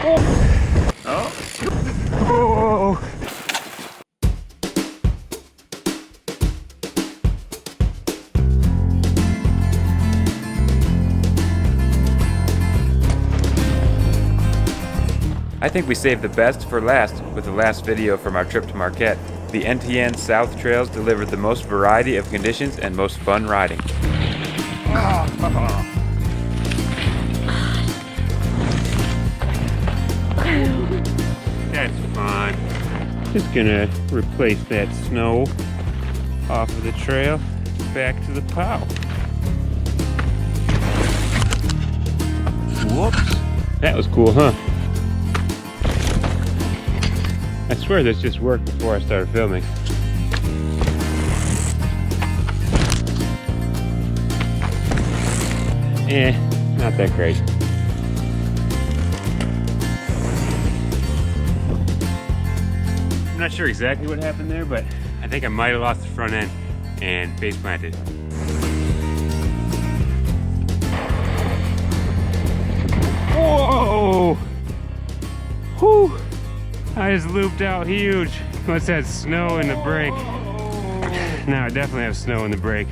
Oh. Oh. I think we saved the best for last with the last video from our trip to Marquette. The NTN South Trails delivered the most variety of conditions and most fun riding. That's fun. Just gonna replace that snow off of the trail back to the POW. Whoops. That was cool, huh? I swear this just worked before I started filming. Not that great. I'm not sure exactly what happened there, but I think I might have lost the front end and face planted. Whoa! Whew! I just looped out huge. Must have snow in the brake. Now I definitely have snow in the brake.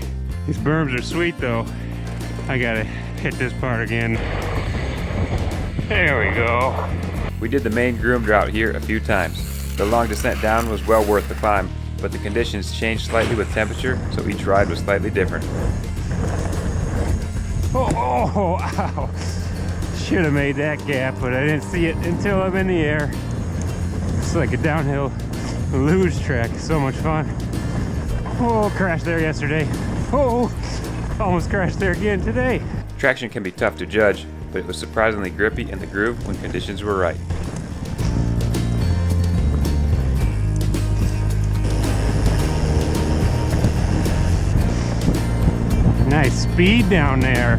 These berms are sweet though. I gotta hit this part again. There we go. We did the main groomed route here a few times. The long descent down was well worth the climb, but the conditions changed slightly with temperature, so each ride was slightly different. Oh, ow. Should have made that gap, but I didn't see it until I'm in the air. It's like a downhill luge track. So much fun. Oh, crashed there yesterday. Oh, almost crashed there again today. Traction can be tough to judge, but it was surprisingly grippy in the groove when conditions were right. Nice speed down there.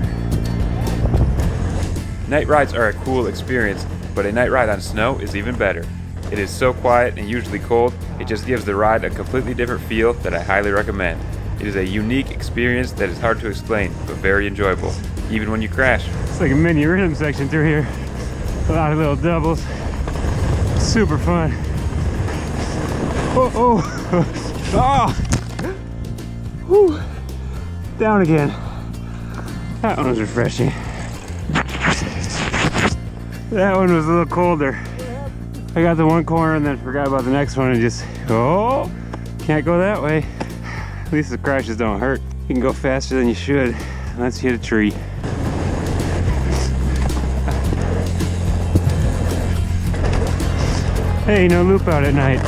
Night rides are a cool experience, but a night ride on snow is even better. It is so quiet and usually cold, it just gives the ride a completely different feel that I highly recommend. It is a unique experience that is hard to explain, but very enjoyable, even when you crash. It's like a mini rhythm section through here. A lot of little doubles. Super fun. Oh, oh, oh. Whew. Down again. That one was refreshing. That one was a little colder. I got the one corner and then forgot about the next one and just, oh, can't go that way. At least the crashes don't hurt. You can go faster than you should unless you hit a tree. Hey, no loop out at night.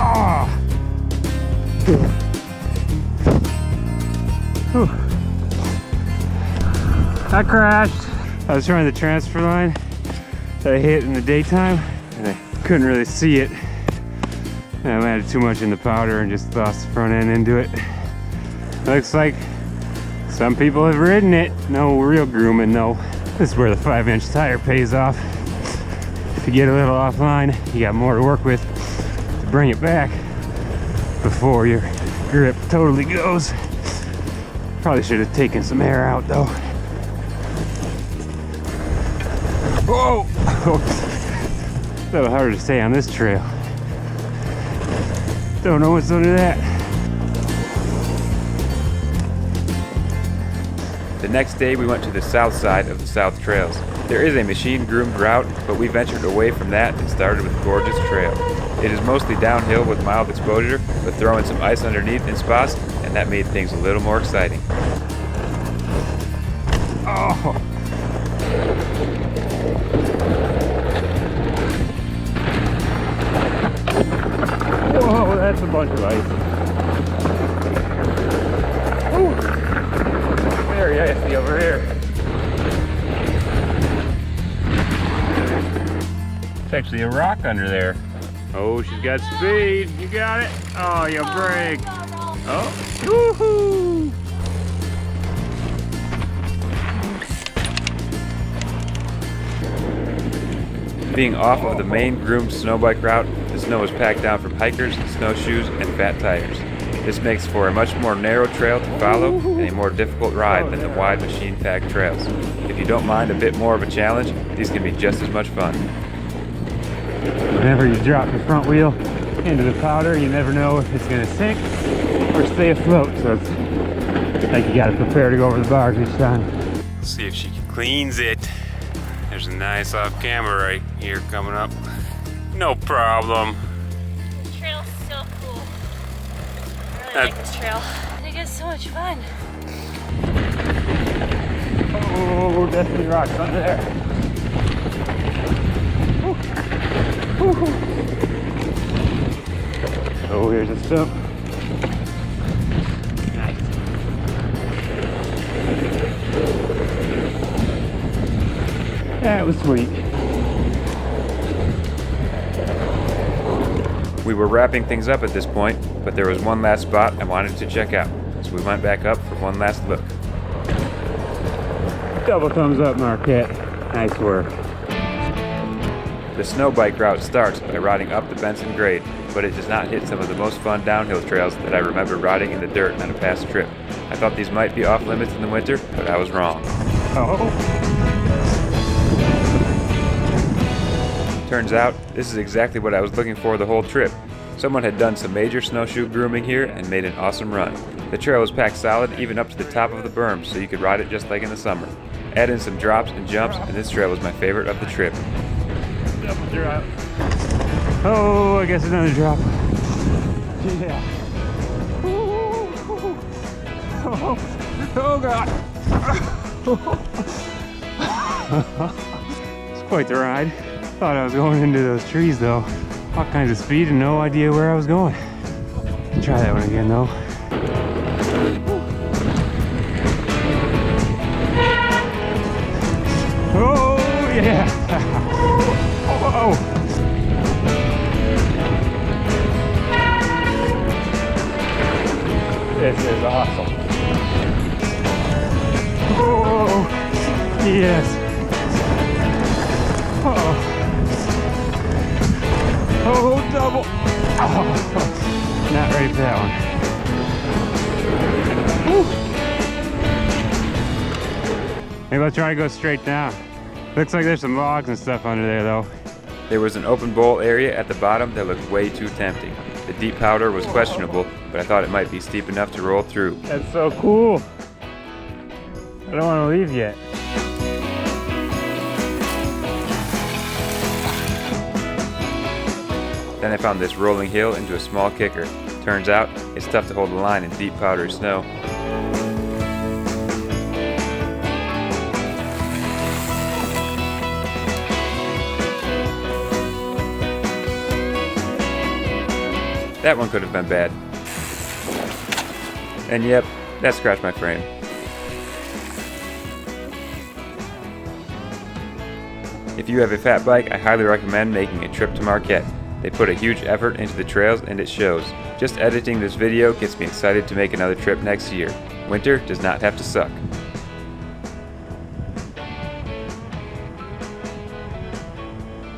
Ah! Oh. I crashed. I was trying the transfer line that I hit in the daytime and I couldn't really see it. And I landed too much in the powder and just lost the front end into it. Looks like some people have ridden it. No real grooming, no. This is where the 5-inch tire pays off. If you get a little offline, you got more to work with to bring it back before your grip totally goes. Probably should have taken some air out though. Whoa! A little harder to stay on this trail. Don't know what's under that. The next day we went to the south side of the South Trails. There is a machine-groomed route, but we ventured away from that and started with a gorgeous trail. It is mostly downhill with mild exposure, but throwing some ice underneath in spots, and that made things a little more exciting. Oh! Whoa, that's a bunch of ice. Ooh. Very icy over here. It's actually a rock under there. Oh, she's got speed. You got it. Oh, you brake. Oh, woohoo! Being off of the main groomed snow bike route, the snow was packed down from hikers, snowshoes, and fat tires. This makes for a much more narrow trail to follow and a more difficult ride than the wide machine-packed trails. If you don't mind a bit more of a challenge, these can be just as much fun. Whenever you drop your front wheel into the powder, you never know if it's gonna sink or stay afloat, so it's like you gotta prepare to go over the bars each time. See if she cleans it. There's a nice off camera right here coming up. No problem. The trail's so cool. I really like this trail. I think it's so much fun. Oh, definitely rocks under there. Oh, here's a stump. Nice. That was sweet. We were wrapping things up at this point, but there was one last spot I wanted to check out, so we went back up for one last look. Double thumbs up, Marquette. Nice work. The snow bike route starts by riding up the Benson grade, but it does not hit some of the most fun downhill trails that I remember riding in the dirt on a past trip. I thought these might be off limits in the winter, but I was wrong. Oh. Turns out, this is exactly what I was looking for the whole trip. Someone had done some major snowshoe grooming here and made an awesome run. The trail was packed solid even up to the top of the berm, so you could ride it just like in the summer. Add in some drops and jumps, and this trail was my favorite of the trip. Double drop. Oh, I guess another drop. Yeah. Oh God. It's quite the ride. Thought I was going into those trees though. All kinds of speed and no idea where I was going. Try that one again though. Oh yeah. Oh. This is awesome. Oh yes. Oh. Oh, double. Oh, not ready for that one. Woo. Maybe I'll try to go straight down. Looks like there's some logs and stuff under there though. There was an open bowl area at the bottom that looked way too tempting. The deep powder was questionable, but I thought it might be steep enough to roll through. That's so cool. I don't want to leave yet. Then I found this rolling hill into a small kicker. Turns out, it's tough to hold the line in deep powdery snow. That one could have been bad. And yep, that scratched my frame. If you have a fat bike, I highly recommend making a trip to Marquette. They put a huge effort into the trails and it shows. Just editing this video gets me excited to make another trip next year. Winter does not have to suck.